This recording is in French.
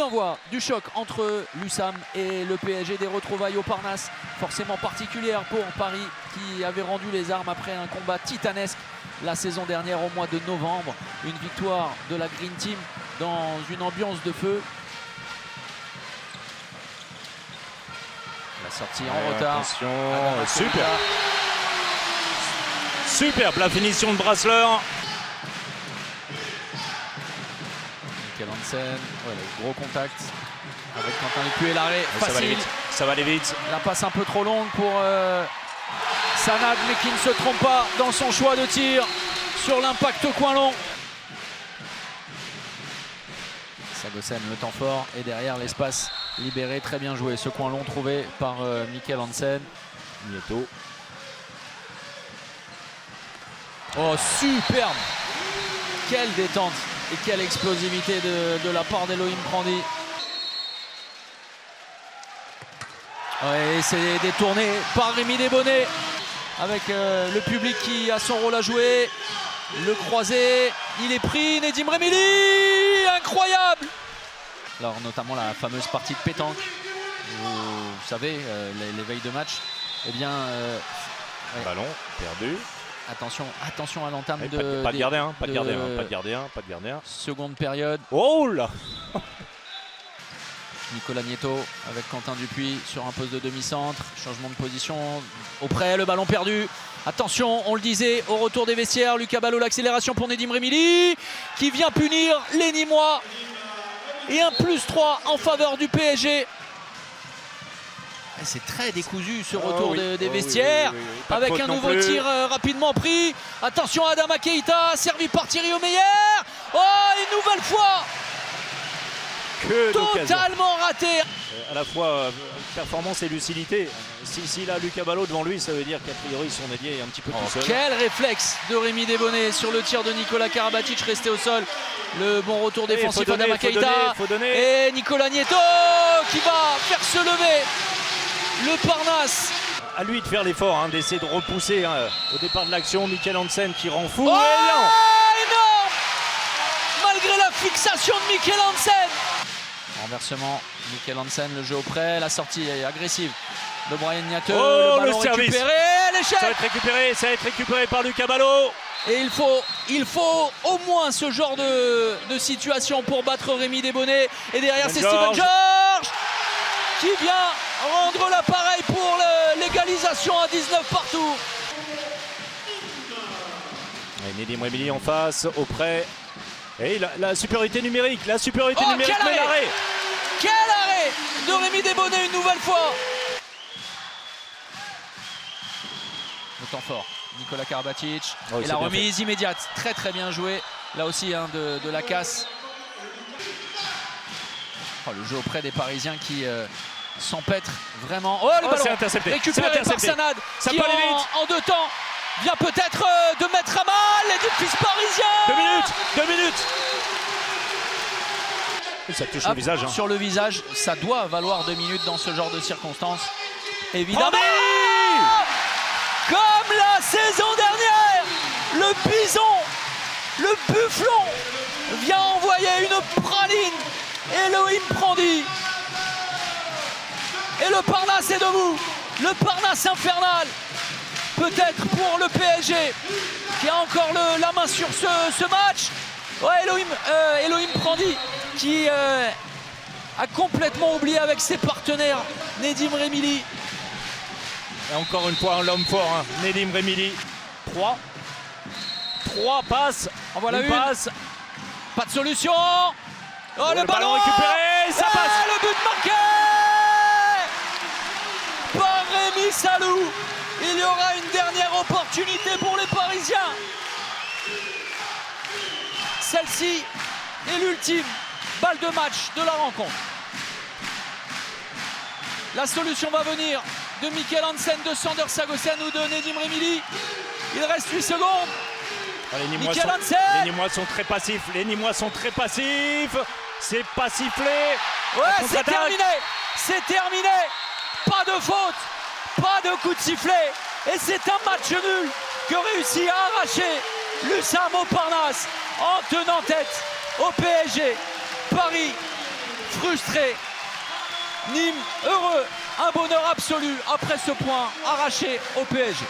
d'envoi du choc entre l'USAM et le PSG, des retrouvailles au Parnasse forcément particulières pour Paris qui avait rendu les armes après un combat titanesque la saison dernière au mois de novembre. Une victoire de la Green Team dans une ambiance de feu. La sortie en retard. Attention, superbe la finition de Brasseleur. Michael Hansen, gros contact avec Quentin Dupuis et l'arrêt facile. Ça va aller vite. La passe un peu trop longue pour Sanad, mais qui ne se trompe pas dans son choix de tir sur l'impact coin long. Sagosen, le temps fort, et derrière l'espace libéré, très bien joué. Ce coin long trouvé par Michael Hansen. Nieto. Oh, superbe! Quelle détente et quelle explosivité de la part d'Elohim Prandi. Ouais, c'est détourné par Rémi Desbonnets avec le public qui a son rôle à jouer. Le croisé, il est pris, Nedim Remili, incroyable! Alors notamment la fameuse partie de pétanque, vous savez, les veilles de match, eh bien... ouais. Ballon perdu. Attention à l'entame de... Pas de gardien, pas de gardien. Seconde période. Oh là! Nicolas Nieto avec Quentin Dupuis sur un poste de demi-centre. Changement de position auprès, le ballon perdu. Attention, on le disait, au retour des vestiaires, Lucas Ballot, l'accélération pour Nedim Remili qui vient punir les Nîmois. Et un +3 en faveur du PSG. C'est très décousu ce retour des vestiaires, oui. Avec un nouveau tir rapidement pris. Attention à Adama Keita, servi par Thierry Omeyer. Oh, une nouvelle fois totalement raté. À la fois performance et lucidité. S'il a Lucas Ballot devant lui, ça veut dire qu'a priori son ailier est un petit peu tout seul. Quel réflexe de Rémi Desbonnets sur le tir de Nicolas Karabatic resté au sol. Le bon retour défensif d'Adama Keita. Et Nicolas Nieto qui va faire se lever le Parnasse. À lui de faire l'effort, d'essayer de repousser au départ de l'action. Michael Hansen qui rend fou. Oh, énorme! Malgré la fixation de Michael Hansen. Renversement, Michael Hansen, le jeu au près, la sortie agressive de Brian Niateux. Oh, le ballon récupéré, l'échec. Ça va être récupéré par Lucas Ballot. Et il faut au moins ce genre de situation pour battre Rémi Desbonnets. Et derrière, c'est Steven George qui vient rendre l'appareil pour l'égalisation à 19 partout. Et Nedim Remili en face, auprès. Et la supériorité numérique, mais l'arrêt. Quel arrêt de Rémi Desbonnets une nouvelle fois. Le temps fort, Nicolas Karabatic. Et la remise immédiate, très bien joué. Là aussi de la casse. Oh, le jeu auprès des Parisiens qui s'empêtrent vraiment. Oh, le ballon récupéré par Sanad qui en deux temps vient peut-être de mettre à mal l'édifice parisien. 2 minutes. Et ça touche le visage. Sur le visage, ça doit valoir 2 minutes dans ce genre de circonstances. Évidemment. Comme la saison dernière, le bison, le bufflon vient envoyer une praline. Elohim Prandi. Et le Parnasse est debout. Le Parnasse infernal. Peut-être pour le PSG qui a encore la main sur ce match. Ouais, Elohim Prandi qui a complètement oublié avec ses partenaires Nedim Remili. Et encore une fois l'homme fort, Nedim Remili. 3 passes. En voilà une passe. Pas de solution. Oh, le ballon récupéré, ça passe. Le but marqué par Rémi Salou. Il y aura une dernière opportunité pour les Parisiens. Celle-ci est l'ultime balle de match de la rencontre. La solution va venir de Michael Hansen, de Sander Sagosen ou de Nedim Remili. Il reste 8 secondes. Les Nîmois sont très passifs. C'est pas sifflé. Ouais, c'est terminé. Pas de faute. Pas de coup de sifflet. Et c'est un match nul que réussit à arracher l'USAM au Parnasse en tenant tête au PSG. Paris frustré. Nîmes heureux, un bonheur absolu après ce point arraché au PSG.